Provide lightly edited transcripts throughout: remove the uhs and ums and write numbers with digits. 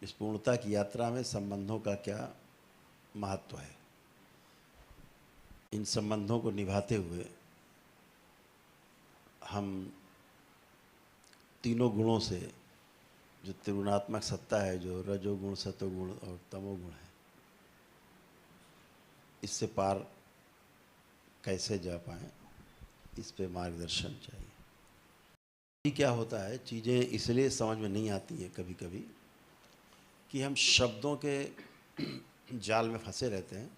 इस पूर्णता की यात्रा में संबंधों का क्या महत्व है। इन संबंधों को निभाते हुए हम तीनों गुणों से, जो त्रिगुणात्मक सत्ता है, जो रजोगुण, सतोगुण और तमोगुण है, इससे पार कैसे जा पाएं, इस पे मार्गदर्शन चाहिए। क्या होता है, चीज़ें इसलिए समझ में नहीं आती है कभी कभी कि हम शब्दों के जाल में फंसे रहते हैं।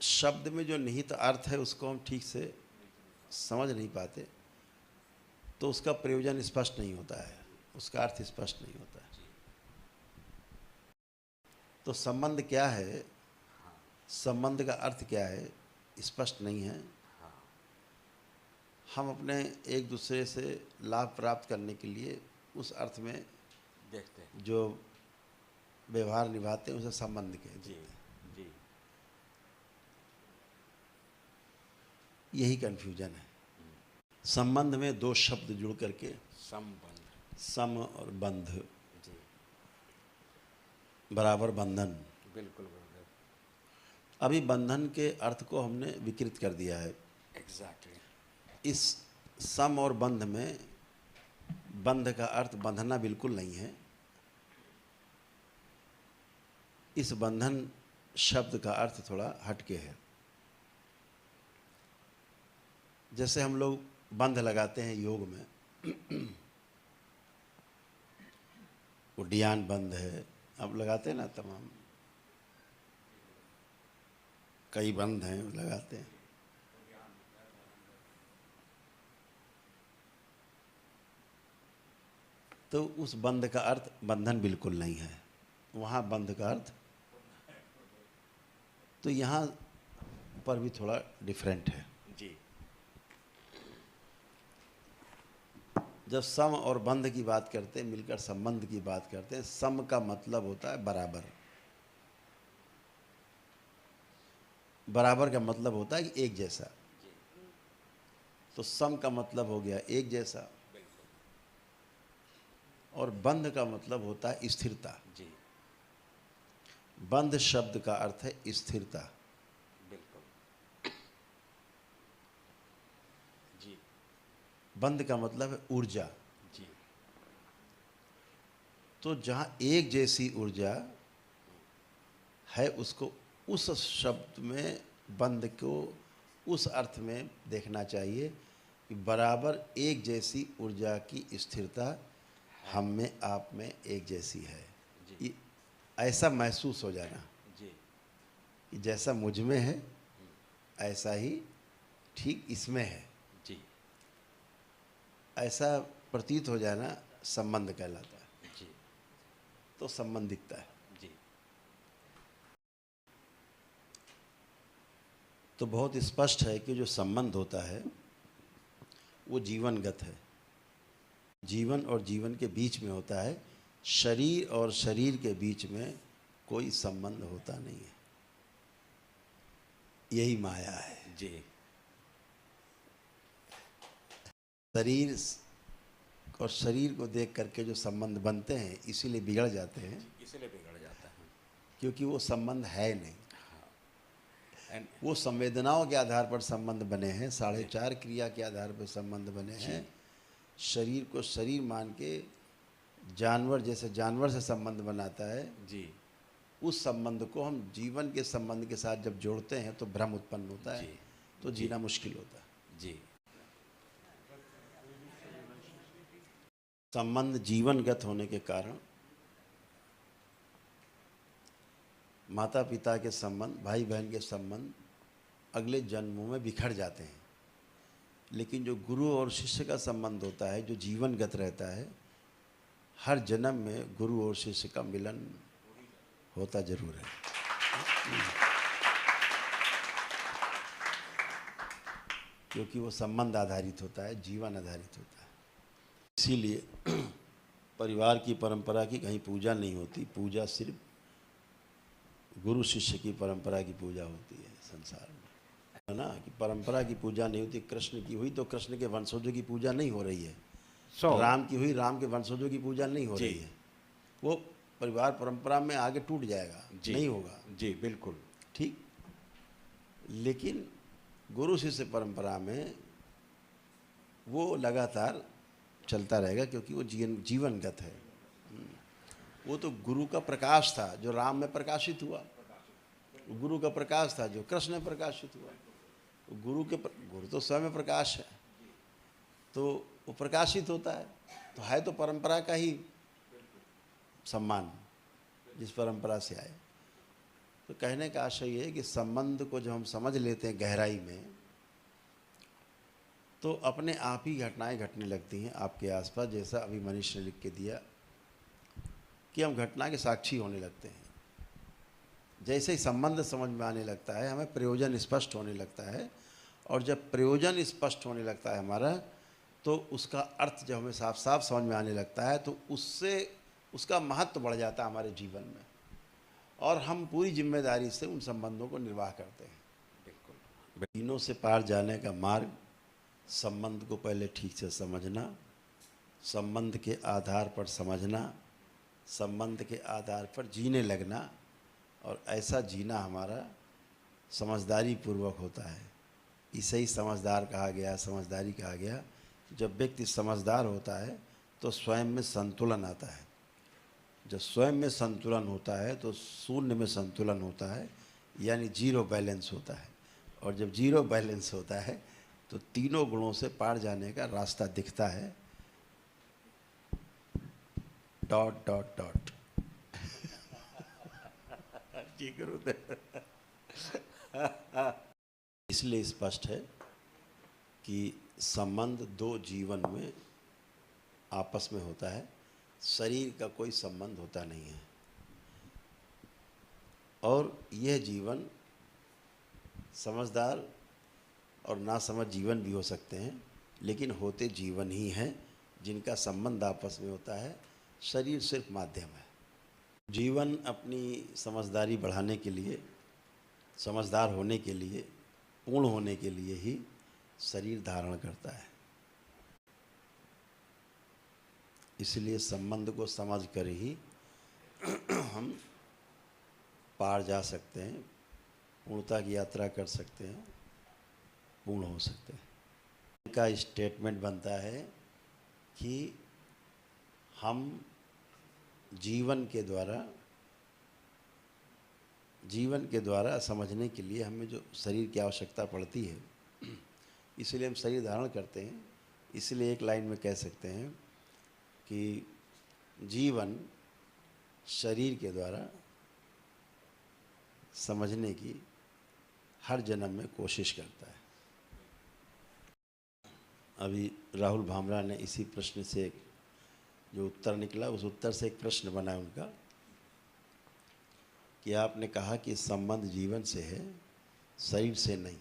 शब्द में जो निहित अर्थ है उसको हम ठीक से समझ नहीं पाते, तो उसका प्रयोजन स्पष्ट नहीं होता है, उसका अर्थ स्पष्ट नहीं होता है। तो संबंध क्या है, संबंध का अर्थ क्या है, स्पष्ट नहीं है। हम अपने एक दूसरे से लाभ प्राप्त करने के लिए उस अर्थ में देखते हैं, जो व्यवहार निभाते हैं उसे संबंध कहते हैं। जी। यही कन्फ्यूजन है। संबंध में दो शब्द जुड़ करके संबंध, सम और बंध, जी, बराबर बंधन। बिल्कुल। अभी बंधन के अर्थ को हमने विकृत कर दिया है। एग्जैक्टली। इस सम और बंध में बंध का अर्थ बंधना बिल्कुल नहीं है। इस बंधन शब्द का अर्थ थोड़ा हटके है। जैसे हम लोग बंध लगाते हैं योग में, उड्डयन बंध है, अब लगाते हैं ना, तमाम कई बंध हैं लगाते हैं। तो उस बंध का अर्थ बंधन बिल्कुल नहीं है, वहाँ बंध का अर्थ, तो यहाँ पर भी थोड़ा डिफरेंट है। जी। जब सम और बंध की बात करते हैं, मिलकर संबंध की बात करते हैं, सम का मतलब होता है बराबर, बराबर का मतलब होता है कि एक जैसा। तो सम का मतलब हो गया एक जैसा, और बंध का मतलब होता है स्थिरता। जी, बंध शब्द का अर्थ है स्थिरता। बिल्कुल। जी, बंध का मतलब है ऊर्जा। जी, तो जहाँ एक जैसी ऊर्जा है, उसको उस शब्द में, बंध को उस अर्थ में देखना चाहिए कि बराबर एक जैसी ऊर्जा की स्थिरता हम में, आप में एक जैसी है। जी, ऐसा महसूस हो जाना जी, कि जैसा मुझ में है ऐसा ही ठीक इसमें है, जी, ऐसा प्रतीत हो जाना संबंध कहलाता है। जी, तो संबंध दिखता है। जी। तो बहुत स्पष्ट है कि जो संबंध होता है वो जीवनगत है, जीवन और जीवन के बीच में होता है। शरीर और शरीर के बीच में कोई संबंध होता नहीं है, यही माया है। जी, शरीर और शरीर को देख करके जो संबंध बनते हैं, इसीलिए बिगड़ जाते हैं, इसलिए बिगड़ जाता है। क्योंकि वो संबंध है नहीं। एंड वो संवेदनाओं के आधार पर संबंध बने हैं, 4.5 क्रिया के आधार पर संबंध बने हैं। शरीर को शरीर मान के जानवर जैसे जानवर से संबंध बनाता है, जी, उस संबंध को हम जीवन के संबंध के साथ जब जोड़ते हैं तो भ्रम उत्पन्न होता है, जी, तो जीना मुश्किल होता है। जी, संबंध जीवनगत होने के कारण माता पिता के संबंध, भाई बहन के संबंध अगले जन्मों में बिखर जाते हैं। लेकिन जो गुरु और शिष्य का संबंध होता है, जो जीवनगत रहता है, हर जन्म में गुरु और शिष्य का मिलन होता जरूर है। क्योंकि वो संबंध आधारित होता है, जीवन आधारित होता है। इसीलिए परिवार की परंपरा की कहीं पूजा नहीं होती। पूजा सिर्फ गुरु शिष्य की परंपरा की पूजा होती है संसार में, है ना। कि परंपरा की पूजा नहीं होती। कृष्ण की हुई तो कृष्ण के वंशजों की पूजा नहीं हो रही है, राम की हुई राम के वंशजों की पूजा नहीं हो रही है। वो परिवार परंपरा में आगे टूट जाएगा, जी नहीं होगा। जी बिल्कुल। ठीक। लेकिन गुरु शिष्य परंपरा में वो लगातार चलता रहेगा, क्योंकि वो जीवनगत है। वो तो गुरु का प्रकाश था जो राम में प्रकाशित हुआ, गुरु का प्रकाश था जो कृष्ण में प्रकाशित हुआ। गुरु तो स्वयं प्रकाश है, तो वो प्रकाशित होता है। तो है तो परंपरा का ही सम्मान, जिस परंपरा से आए। तो कहने का आशय ये है कि संबंध को जब हम समझ लेते हैं गहराई में, तो अपने आप ही घटनाएं घटने लगती हैं आपके आसपास। जैसा अभी मनीष ने लिख के दिया कि हम घटना के साक्षी होने लगते हैं। जैसे ही संबंध समझ में आने लगता है, हमें प्रयोजन स्पष्ट होने लगता है, और जब प्रयोजन स्पष्ट होने लगता है हमारा, तो उसका अर्थ जब हमें साफ साफ समझ में आने लगता है, तो उससे उसका महत्व बढ़ जाता है हमारे जीवन में, और हम पूरी जिम्मेदारी से उन संबंधों को निर्वाह करते हैं। बिल्कुल। तीनों से पार जाने का मार्ग संबंध को पहले ठीक से समझना, संबंध के आधार पर समझना, संबंध के आधार पर जीने लगना, और ऐसा जीना हमारा समझदारी पूर्वक होता है। इसे ही समझदार कहा गया, समझदारी कहा गया। जब व्यक्ति समझदार होता है तो स्वयं में संतुलन आता है। जब स्वयं में संतुलन होता है तो शून्य में संतुलन होता है, यानी जीरो बैलेंस होता है। और जब जीरो बैलेंस होता है तो तीनों गुणों से पार जाने का रास्ता दिखता है। Dot dot dot. जी गुरुदेव। इसलिए स्पष्ट है कि संबंध दो जीवन में आपस में होता है, शरीर का कोई संबंध होता नहीं है। और यह जीवन समझदार और नासमझ जीवन भी हो सकते हैं, लेकिन होते जीवन ही हैं जिनका संबंध आपस में होता है। शरीर सिर्फ माध्यम है। जीवन अपनी समझदारी बढ़ाने के लिए, समझदार होने के लिए, पूर्ण होने के लिए ही शरीर धारण करता है। इसलिए संबंध को समझ कर ही हम पार जा सकते हैं, पूर्णता की यात्रा कर सकते हैं, पूर्ण हो सकते हैं। इनका स्टेटमेंट बनता है कि हम जीवन के द्वारा समझने के लिए हमें जो शरीर की आवश्यकता पड़ती है, इसलिए हम शरीर धारण करते हैं। इसलिए एक लाइन में कह सकते हैं कि जीवन शरीर के द्वारा समझने की हर जन्म में कोशिश करता है। अभी राहुल भामरा ने इसी प्रश्न से जो उत्तर निकला, उस उत्तर से एक प्रश्न बना उनका कि आपने कहा कि संबंध जीवन से है, शरीर से नहीं।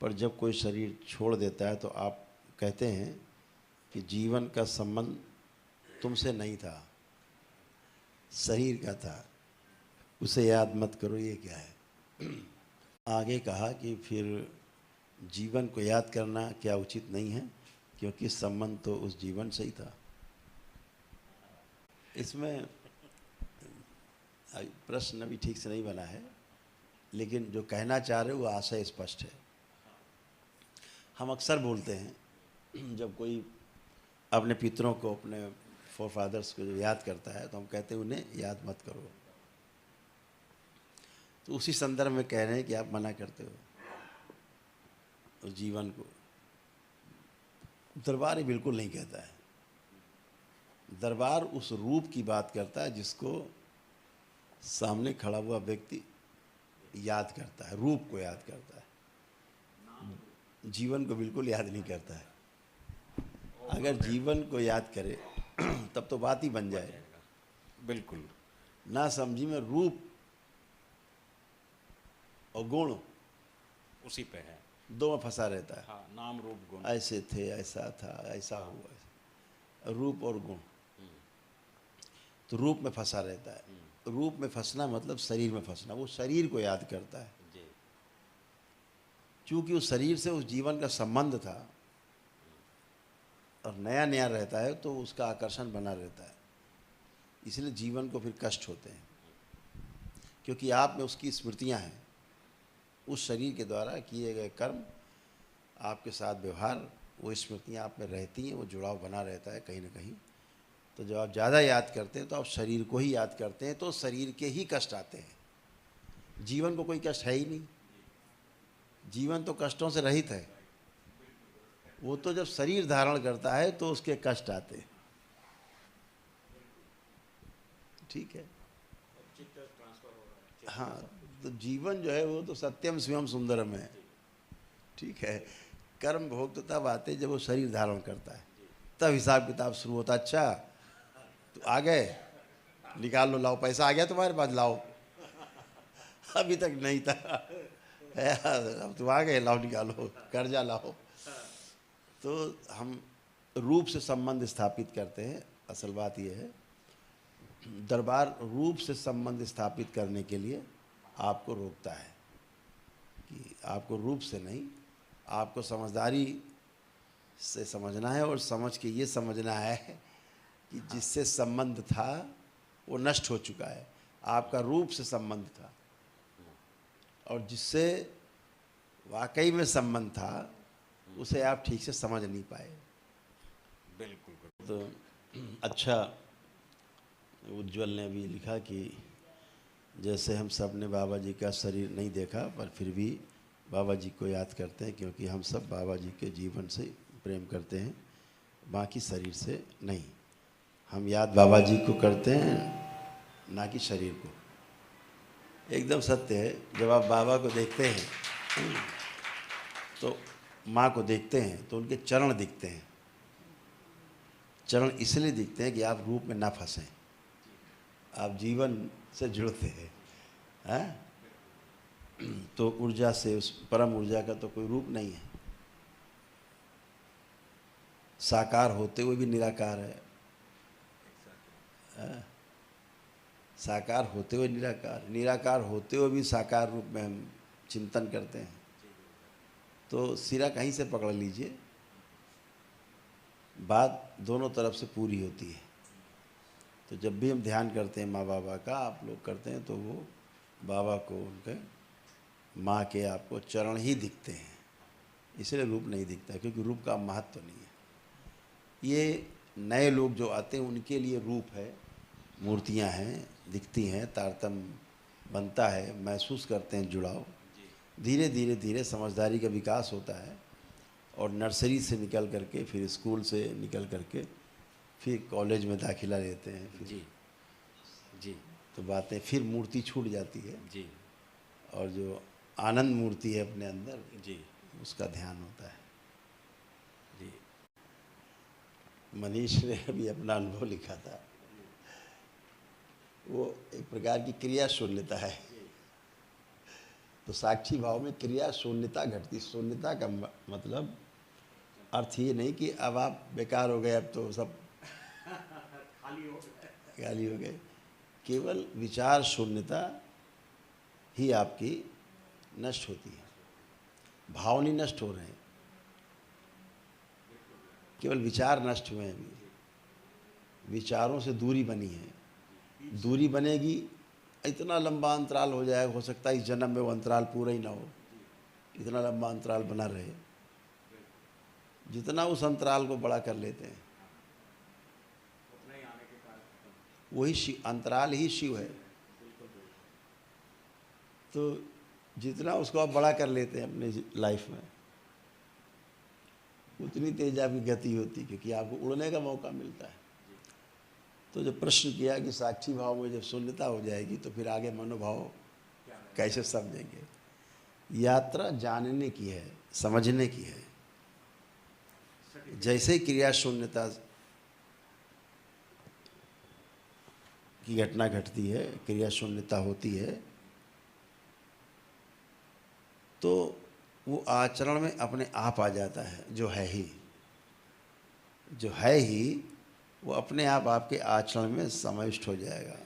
पर जब कोई शरीर छोड़ देता है तो आप कहते हैं कि जीवन का संबंध तुमसे नहीं था, शरीर का था, उसे याद मत करो। ये क्या है? आगे कहा कि फिर जीवन को याद करना क्या उचित नहीं है, क्योंकि संबंध तो उस जीवन से ही था। इसमें प्रश्न अभी ठीक से नहीं बना है, लेकिन जो कहना चाह रहे वो आशय स्पष्ट है। हम अक्सर बोलते हैं जब कोई अपने पितरों को, अपने फोर फादर्स को जो याद करता है, तो हम कहते हैं उन्हें याद मत करो। तो उसी संदर्भ में कह रहे हैं कि आप मना करते हो उस जीवन को। दरबार ही बिल्कुल नहीं कहता है। दरबार उस रूप की बात करता है जिसको सामने खड़ा हुआ व्यक्ति याद करता है, रूप को याद करता है, जीवन को बिल्कुल याद नहीं करता है। अगर जीवन को याद करे तब तो बात ही बन जाए। बिल्कुल। ना समझी में रूप और गुण उसी पे है, दो में फंसा रहता है। हाँ, नाम रूप गुण। ऐसे थे, ऐसा था, ऐसा हुआ, रूप और गुण। तो रूप में फंसा रहता है। रूप में फंसना मतलब शरीर में फंसना। वो शरीर को याद करता है, जी। क्योंकि उस शरीर से उस जीवन का संबंध था और नया नया रहता है, तो उसका आकर्षण बना रहता है। इसलिए जीवन को फिर कष्ट होते हैं, क्योंकि आप में उसकी स्मृतियां हैं, उस शरीर के द्वारा किए गए कर्म, आपके साथ व्यवहार, वो स्मृतियां आप में रहती हैं, वो जुड़ाव बना रहता है कहीं ना कहीं। तो जब आप ज़्यादा याद करते हैं तो आप शरीर को ही याद करते हैं, तो शरीर के ही कष्ट आते हैं। जीवन को कोई कष्ट है ही नहीं, जीवन तो कष्टों से रहित है। वो तो जब शरीर धारण करता है तो उसके कष्ट आते हैं। ठीक है, हाँ, तो जीवन जो है वो तो सत्यम शिवम सुंदरम है। ठीक है, कर्म भोग तो तब आते जब वो शरीर धारण करता है, तब हिसाब किताब शुरू होता। अच्छा तो आ गए, निकाल लो, लाओ, पैसा आ गया तुम्हारे पास, लाओ, अभी तक नहीं था, अब तुम आ गए, लाओ निकालो, कर्जा लाओ। तो हम रूप से संबंध स्थापित करते हैं। असल बात यह है, दरबार रूप से संबंध स्थापित करने के लिए आपको रोकता है कि आपको रूप से नहीं, आपको समझदारी से समझना है, और समझ के ये समझना है कि जिससे संबंध था वो नष्ट हो चुका है। आपका रूप से संबंध था, और जिससे वाकई में संबंध था उसे आप ठीक से समझ नहीं पाए। बिल्कुल। तो अच्छा, उज्जवल ने भी लिखा कि जैसे हम सब ने बाबा जी का शरीर नहीं देखा, पर फिर भी बाबा जी को याद करते हैं, क्योंकि हम सब बाबा जी के जीवन से प्रेम करते हैं, बाकी शरीर से नहीं। हम याद बाबा जी को करते हैं, ना कि शरीर को। एकदम सत्य है। जब आप बाबा को देखते हैं तो माँ को देखते हैं तो उनके चरण दिखते हैं। चरण इसलिए दिखते हैं कि आप रूप में ना फंसें, आप जीवन से जुड़ते हैं, तो ऊर्जा से, उस परम ऊर्जा का तो कोई रूप नहीं है। साकार होते हुए भी निराकार है, साकार होते हुए निराकार, निराकार होते हुए भी साकार रूप में हम चिंतन करते हैं। तो सिरा कहीं से पकड़ लीजिए, बात दोनों तरफ से पूरी होती है। तो जब भी हम ध्यान करते हैं माँ बाबा का, आप लोग करते हैं, तो वो बाबा को, उनके माँ के आपको चरण ही दिखते हैं, इसलिए रूप नहीं दिखता, क्योंकि रूप का महत्व नहीं है। ये नए लोग जो आते हैं उनके लिए रूप है, मूर्तियाँ हैं, दिखती हैं, तारतम्य बनता है, महसूस करते हैं जुड़ाव। धीरे धीरे धीरे समझदारी का विकास होता है, और नर्सरी से निकल करके, फिर स्कूल से निकल करके, फिर कॉलेज में दाखिला लेते हैं, फिर जी जी, तो बातें, फिर मूर्ति छूट जाती है, जी और जो आनंद मूर्ति है अपने अंदर, जी, उसका ध्यान होता है। जी मनीष ने अभी अपना अनुभव लिखा था, वो एक प्रकार की क्रिया शून्यता है। तो साक्षी भाव में क्रिया शून्यता घटती। शून्यता का मतलब अर्थ ये नहीं कि अब आप बेकार हो गए, अब तो सब खाली हो गए। केवल विचार शून्यता ही आपकी नष्ट होती है, भाव नहीं नष्ट हो रहे हैं, केवल विचार नष्ट हुए हैं। अभी विचारों से दूरी बनी है, दूरी बनेगी, इतना लंबा अंतराल हो जाएगा, हो सकता है इस जन्म में वो अंतराल पूरा ही ना हो, इतना लंबा अंतराल बना रहे। जितना उस अंतराल को बड़ा कर लेते हैं, वही शिव, अंतराल ही शिव है। तो जितना उसको आप बड़ा कर लेते हैं अपने लाइफ में, उतनी तेज आपकी गति होती, क्योंकि आपको उड़ने का मौका मिलता है। तो जब प्रश्न किया कि साक्षी भाव में जब शून्यता हो जाएगी तो फिर आगे मनोभाव कैसे समझेंगे। यात्रा जानने की है, समझने की है। जैसे ही क्रिया शून्यता की घटना घटती है, क्रिया शून्यता होती है, तो वो आचरण में अपने आप आ जाता है। जो है ही, जो है ही, वो अपने आप आपके आचरण में समाविष्ट हो जाएगा,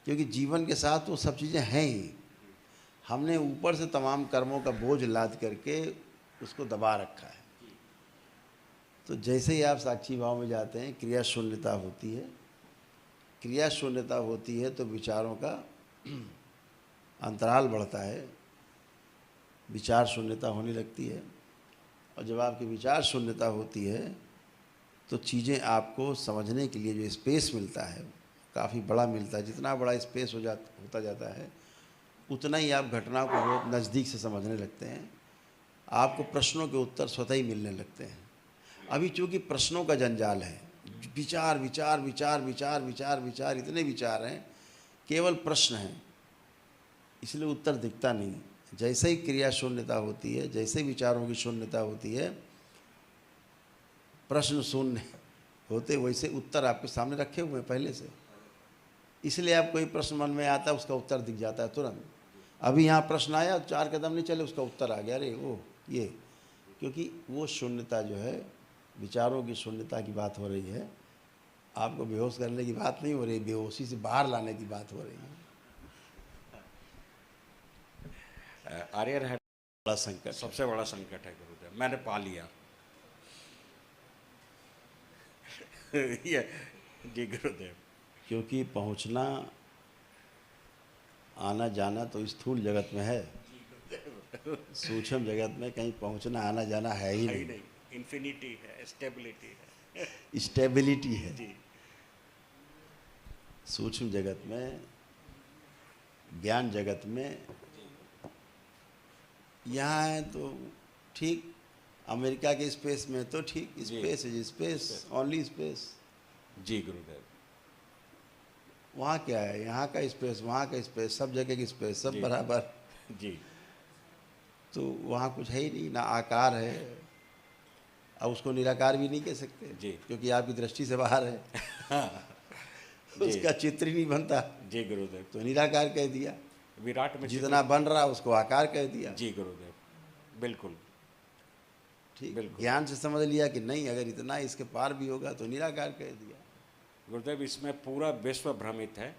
क्योंकि जीवन के साथ वो सब चीज़ें हैं ही। हमने ऊपर से तमाम कर्मों का बोझ लाद करके उसको दबा रखा है। तो जैसे ही आप साक्षी भाव में जाते हैं, क्रिया शून्यता होती है, क्रिया शून्यता होती है तो विचारों का अंतराल बढ़ता है, विचार शून्यता होने लगती है। और जब आपकी विचार शून्यता होती है तो चीज़ें आपको समझने के लिए जो स्पेस मिलता है काफ़ी बड़ा मिलता है। जितना बड़ा स्पेस होता जाता है उतना ही आप घटनाओं को बहुत नज़दीक से समझने लगते हैं। आपको प्रश्नों के उत्तर स्वतः ही मिलने लगते हैं। अभी चूँकि प्रश्नों का जंजाल है, विचार विचार विचार विचार विचार विचार, इतने विचार हैं, केवल प्रश्न हैं, इसलिए उत्तर दिखता नहीं। जैसे ही क्रिया शून्यता होती है, जैसे विचारों की शून्यता होती है, प्रश्न शून्य होते, वैसे उत्तर आपके सामने रखे हुए हैं पहले से। इसलिए आप कोई प्रश्न मन में आता है, उसका उत्तर दिख जाता है तुरंत। अभी यहाँ प्रश्न आया, 4 कदम नहीं चले उसका उत्तर आ गया, अरे वो ये, क्योंकि वो शून्यता जो है, विचारों की शून्यता की बात हो रही है। आपको बेहोश करने की बात नहीं हो रही, बेहोशी से बाहर लाने की बात हो रही है। आर्यर है बड़ा संकट, सबसे बड़ा संकट है गुरुदेव, मैंने पा लिया। ये जी गुरुदेव, क्योंकि पहुंचना आना जाना तो स्थूल जगत में है, सूक्ष्म जगत में कहीं पहुंचना आना जाना है ही नहीं। इन्फिनिटी है, स्टेबिलिटी है, स्टेबिलिटी है जी सूक्ष्म जगत में, ज्ञान जगत में। यहाँ है तो ठीक, अमेरिका के स्पेस में तो ठीक, space is space, only space. जी गुरुदेव, वहाँ क्या है, यहाँ का स्पेस, वहाँ का स्पेस, सब जगह की स्पेस, सब जी। बराबर। जी तो वहाँ कुछ है ही नहीं, ना आकार है, अब उसको निराकार भी नहीं कह सकते जी। क्योंकि आपकी दृष्टि से बाहर है। जी। उसका चित्र ही नहीं बनता, जी गुरुदेव, तो निराकार कह दिया। विराट में जितना बन रहा उसको आकार कह दिया। जी गुरुदेव, बिल्कुल ठीक, बिल्कुल। ज्ञान से समझ लिया कि नहीं, अगर इतना इसके पार भी होगा तो निराकार कह दिया। गुरुदेव, इसमें पूरा विश्व भ्रमित है।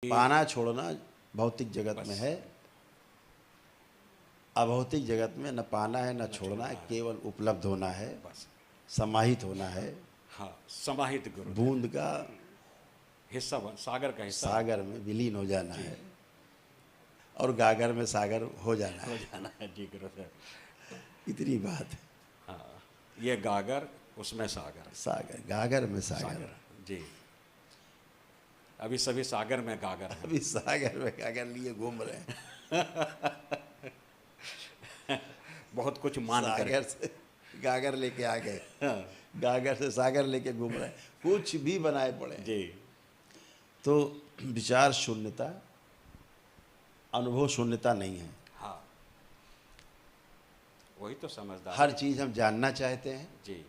पाना छोड़ना भौतिक जगत बस। में है, अभौतिक जगत में न पाना है न छोड़ना है, केवल उपलब्ध होना है, बस, समाहित होना है। हाँ, समाहित गुरुदेव, बूंद का हिस्सा सागर का हिस्सा सागर में विलीन हो जाना है, और गागर में सागर हो जाना हो है। जाना है। जी गुरुदेव, इतनी बात है। हाँ, ये गागर, उसमें सागर, सागर, गागर में सागर। सागर। जी, अभी सभी सागर में गागर हैं। अभी सागर में गागर लिए घूम रहे हैं। बहुत कुछ मान कर। सागर से गागर लेके आ गए, हाँ, गागर से सागर लेके घूम रहे हैं, कुछ भी बनाए पड़े। जी तो विचार शून्यता, अनुभव शून्यता नहीं है। हाँ, वही तो समझदार। हर चीज़ हम जानना चाहते हैं, जी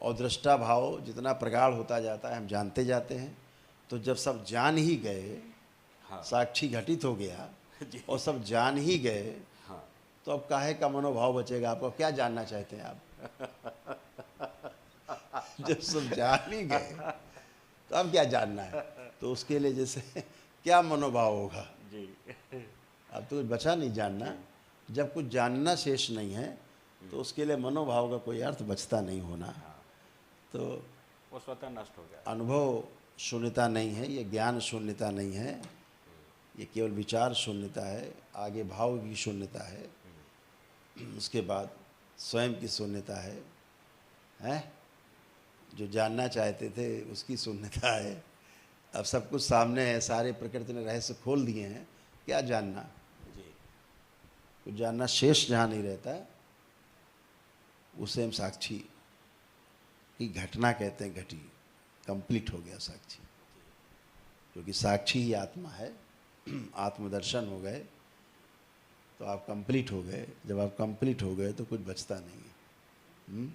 और दृष्टा भाव जितना प्रगाढ़ होता जाता है हम जानते जाते हैं। तो जब सब जान ही गए, हाँ साक्षी घटित हो गया जी और सब जान ही गए, हाँ, तो अब काहे का मनोभाव बचेगा आपको? क्या जानना चाहते हैं आप? जब सब जान ही गए तो अब क्या जानना है? तो उसके लिए जैसे क्या मनोभाव होगा? जी अब तो कुछ बचा नहीं जानना। जब कुछ जानना शेष नहीं है तो उसके लिए मनोभाव का कोई अर्थ बचता नहीं होना। तो वो स्वतः नष्ट हो गया। अनुभव शून्यता नहीं है, ये ज्ञान शून्यता नहीं है, ये केवल विचार शून्यता है। आगे भाव की शून्यता है, उसके बाद स्वयं की शून्यता है, हैं? जो जानना चाहते थे उसकी शून्यता है। अब सब कुछ सामने है, सारे प्रकृति ने रहस्य खोल दिए हैं, क्या जानना? जी कुछ जानना शेष जहाँ नहीं रहता उसे हम साक्षी की घटना कहते हैं, घटी, कंप्लीट हो गया साक्षी, क्योंकि साक्षी ही आत्मा है। आत्मदर्शन हो गए तो आप कंप्लीट हो गए। जब आप कंप्लीट हो गए तो कुछ बचता नहीं है।